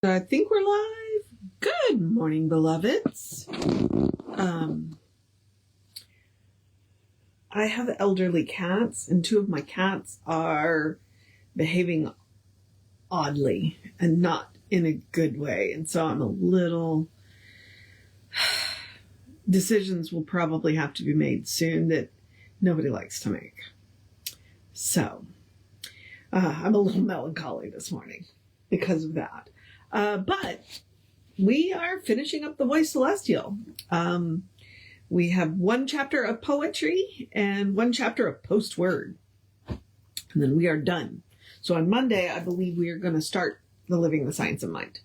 I think we're live. Good morning, beloveds. I have elderly cats, and two of my cats are behaving oddly and not in a good way. And so I'm a little... Decisions will probably have to be made soon that nobody likes to make. So I'm a little melancholy this morning because of that. But we are finishing up the Voice Celestial. We have one chapter of poetry and one chapter of post-word. And then we are done. So on Monday, I believe we are going to start the Living the Science of Mind.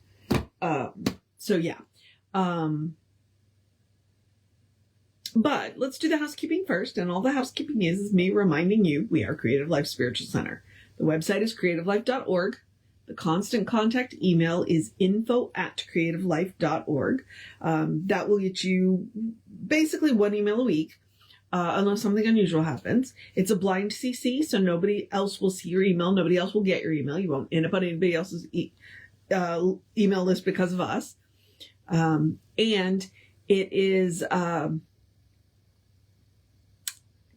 But let's do the housekeeping first. And all the housekeeping is me reminding you we are Creative Life Spiritual Center. The website is creativelife.org. The constant contact email is info@creativelife.org. That will get you basically one email a week, unless something unusual happens. It's a blind CC, so nobody else will see your email. Nobody else will get your email. You won't end up on anybody else's email list because of us. And it is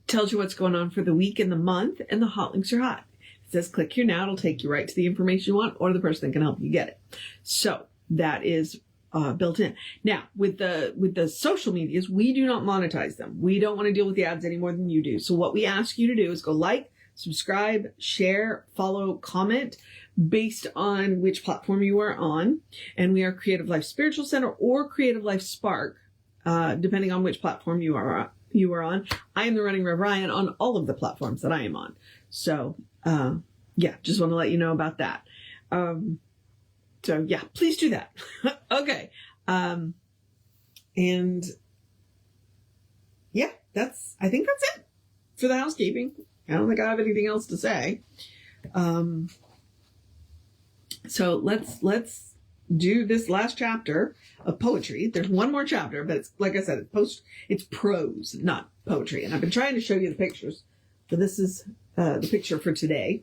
tells you what's going on for the week and the month, and the hot links are hot. It says click here now. It'll take you right to the information you want or the person that can help you get it. So that is built in. Now, with the social medias, we do not monetize them. We don't want to deal with the ads any more than you do. So what we ask you to do is go like, subscribe, share, follow, comment based on which platform you are on. And we are Creative Life Spiritual Center or Creative Life Spark, depending on which platform you are on. I am the running Rev Ryan on all of the platforms that I am on. So, just want to let you know about that. Please do that. Okay. I think that's it for the housekeeping. I don't think I have anything else to say. So let's do this last chapter of poetry. There's one more chapter, but it's, like I said, it's prose, not poetry. And I've been trying to show you the pictures, but this is the picture for today.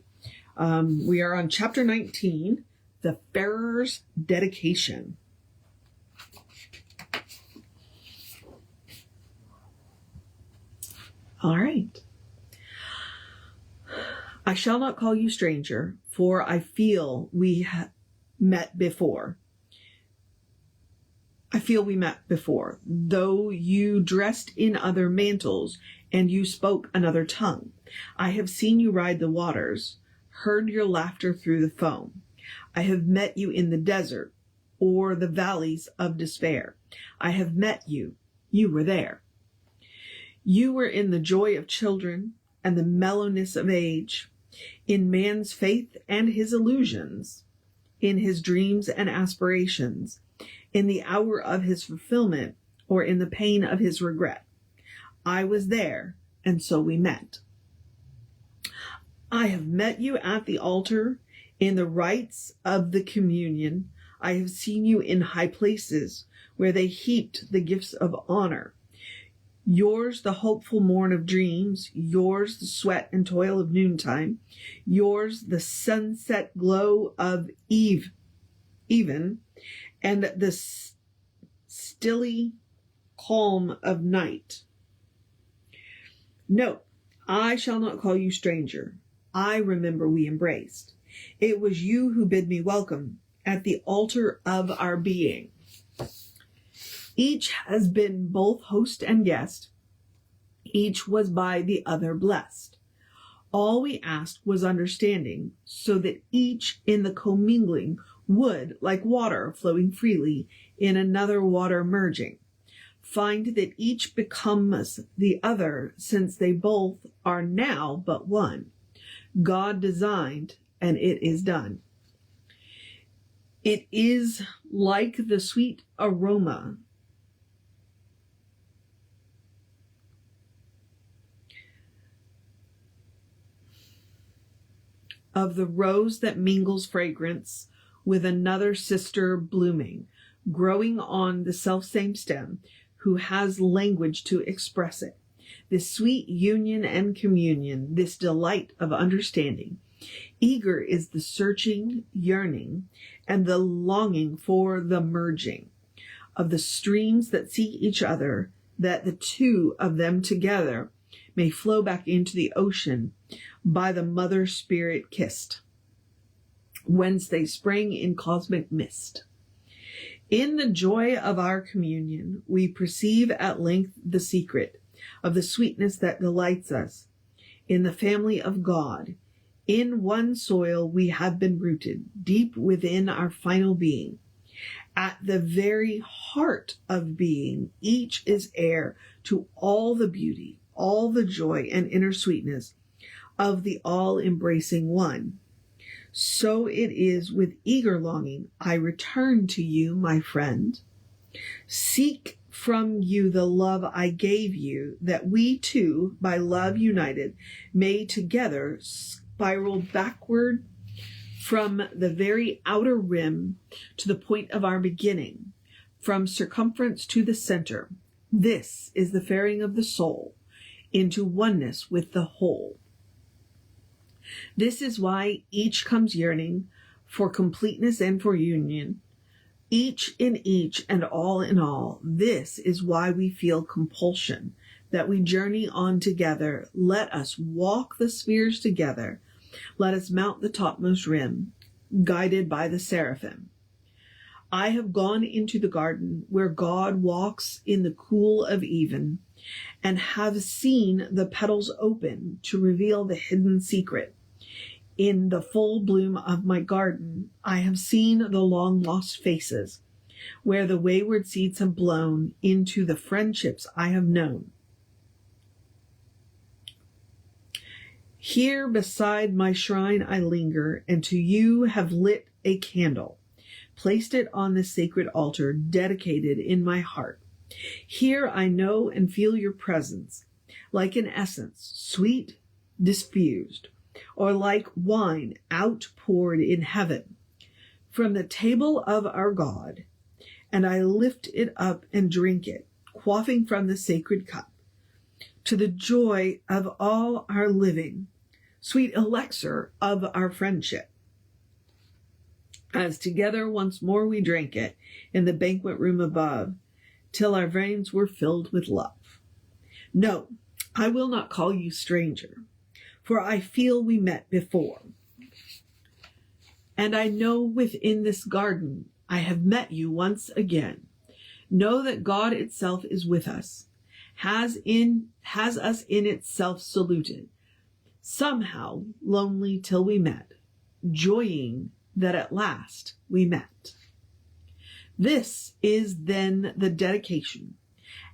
We are on chapter 19, The Farer's Dedication. All right. I shall not call you stranger, for I feel we met before. I feel we met before, though you dressed in other mantles and you spoke another tongue. I have seen you ride the waters, heard your laughter through the foam. I have met you in the desert or the valleys of despair. I have met you. You were there. You were in the joy of children and the mellowness of age, in man's faith and his illusions, in his dreams and aspirations, in the hour of his fulfillment or in the pain of his regret. I was there, and so we met. I have met you at the altar, in the rites of the communion. I have seen you in high places where they heaped the gifts of honor. Yours the hopeful morn of dreams, yours the sweat and toil of noontime, yours the sunset glow of even, and the stilly calm of night. No, I shall not call you stranger. I remember we embraced. It was you who bid me welcome at the altar of our being. Each has been both host and guest. Each was by the other blessed. All we asked was understanding, so that each in the commingling would, like water flowing freely in another water merging, find that each becomes the other, since they both are now but one. God designed, and it is done. It is like the sweet aroma of the rose that mingles fragrance with another sister blooming, growing on the selfsame stem, who has language to express it. This sweet union and communion, this delight of understanding, Eager is the searching, yearning, and the longing for the merging of the streams that seek each other, that the two of them together may flow back into the ocean by the mother spirit kissed, whence they sprang in cosmic mist. In the joy of our communion, we perceive at length the secret of the sweetness that delights us. In the family of God, in one soil we have been rooted, deep within our final being. At the very heart of being, each is heir to all the beauty, all the joy and inner sweetness of the all-embracing one. So it is with eager longing I return to you, my friend. Seek from you the love I gave you, that we two, by love united, may together spiral backward from the very outer rim to the point of our beginning, from circumference to the center. This is the faring of the soul into oneness with the whole. This is why each comes yearning for completeness and for union, each in each and all in all. This is why we feel compulsion, that we journey on together. Let us walk the spheres together. Let us mount the topmost rim, guided by the seraphim. I have gone into the garden where God walks in the cool of even, and have seen the petals open to reveal the hidden secret. In the full bloom of my garden, I have seen the long lost faces, where the wayward seeds have blown into the friendships I have known. Here beside my shrine I linger, and to you have lit a candle, placed it on the sacred altar dedicated in my heart. Here I know and feel your presence, like an essence, sweet, diffused, or like wine outpoured in heaven from the table of our God, and I lift it up and drink it, quaffing from the sacred cup, to the joy of all our living, sweet elixir of our friendship. As together once more we drank it in the banquet room above, till our veins were filled with love. No, I will not call you stranger, for I feel we met before. And I know within this garden I have met you once again. Know that God itself is with us, has us in itself saluted, somehow lonely till we met, joying that at last we met. This is then the dedication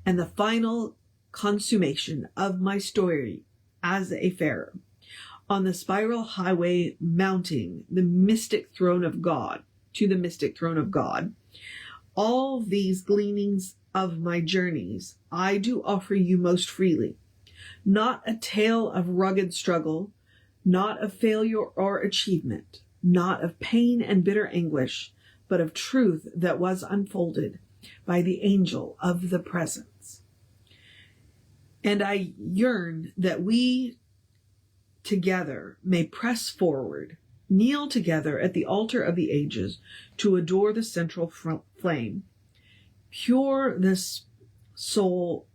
and the final consummation of my story as a farer, on the spiral highway mounting the mystic throne of God, to the mystic throne of God. All these gleanings of my journeys I do offer you most freely, not a tale of rugged struggle, not of failure or achievement, not of pain and bitter anguish, but of truth that was unfolded by the angel of the presence. And I yearn that we together may press forward, kneel together at the altar of the ages to adore the central flame, pure this soul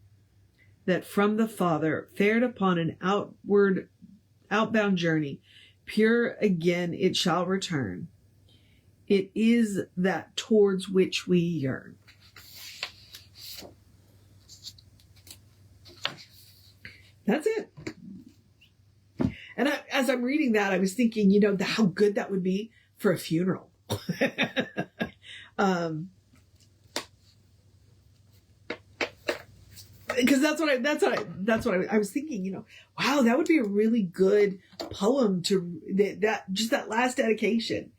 that from the Father fared upon an outbound journey, pure again it shall return. It is that towards which we yearn. That's it. And as I'm reading that, I was thinking, how good that would be for a funeral. Because that's what I was thinking, wow, that would be a really good poem to that last dedication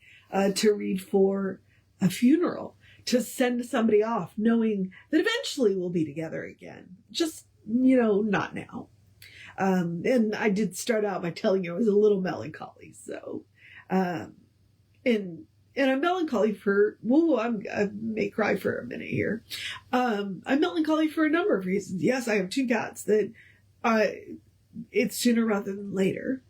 to read for a funeral, to send somebody off knowing that eventually we'll be together again. Just, not now. And I did start out by telling you I was a little melancholy. So, and I'm melancholy for, I may cry for a minute here. I'm melancholy for a number of reasons. Yes, I have 2 cats that, it's sooner rather than later.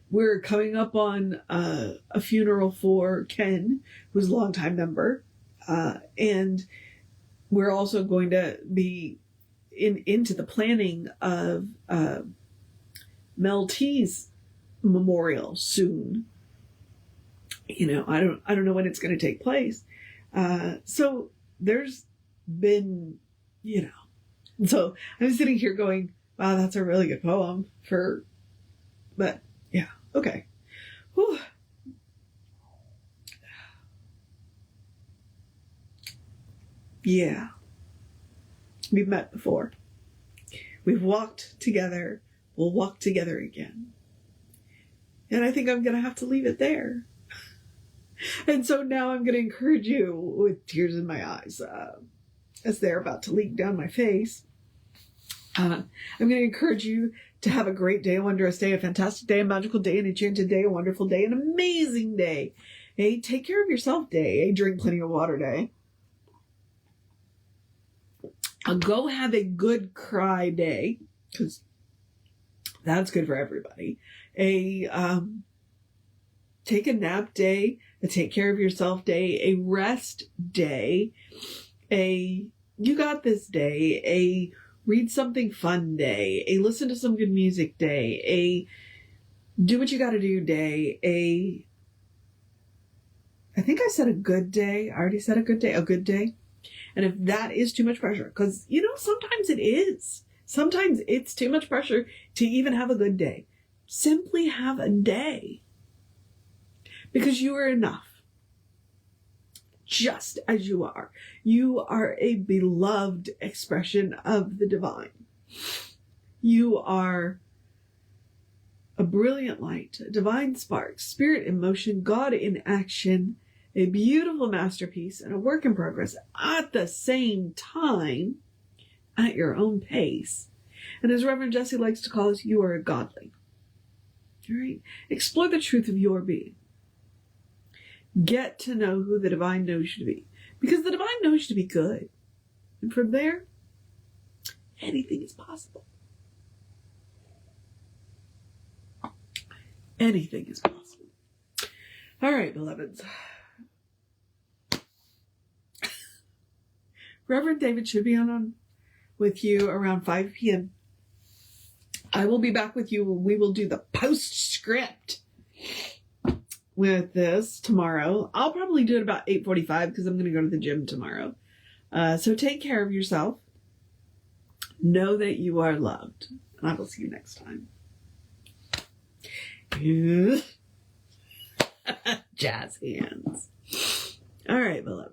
we're coming up on a funeral for Ken, who's a longtime member. And we're also going to be into the planning of Mel T's memorial soon. You know, I don't know when it's going to take place. So there's been, you know, so I'm sitting here going, wow, that's a really good poem but yeah, okay. Whew. Yeah. We've met before. We've walked together. We'll walk together again. And I think I'm going to have to leave it there. And so now I'm going to encourage you with tears in my eyes as they're about to leak down my face. I'm going to encourage you to have a great day, a wondrous day, a fantastic day, a magical day, an enchanted day, a wonderful day, an amazing day. A take care of yourself day, a drink plenty of water day. Go have a good cry day, because that's good for everybody. Take a nap day, a take care of yourself day, a rest day, a you got this day, a read something fun day, a listen to some good music day, a do what you got to do day, I think I said a good day. I already said a good day. And if that is too much pressure, because, you know, sometimes it is. Sometimes it's too much pressure to even have a good day. Simply have a day. Because you are enough. Just as you are. You are a beloved expression of the divine. You are a brilliant light, a divine spark, spirit in motion, God in action, a beautiful masterpiece and a work in progress at the same time, at your own pace. And as Reverend Jesse likes to call us, you are a godly. All right? Explore the truth of your being. Get to know who the divine knows you to be. Because the divine knows you to be good. And from there, anything is possible. Anything is possible. All right, beloveds. Reverend David should be on with you around 5 p.m. I will be back with you. We will do the postscript with this tomorrow. I'll probably do it about 8:45 because I'm going to go to the gym tomorrow. So take care of yourself. Know that you are loved. And I will see you next time. Jazz hands. All right, beloved.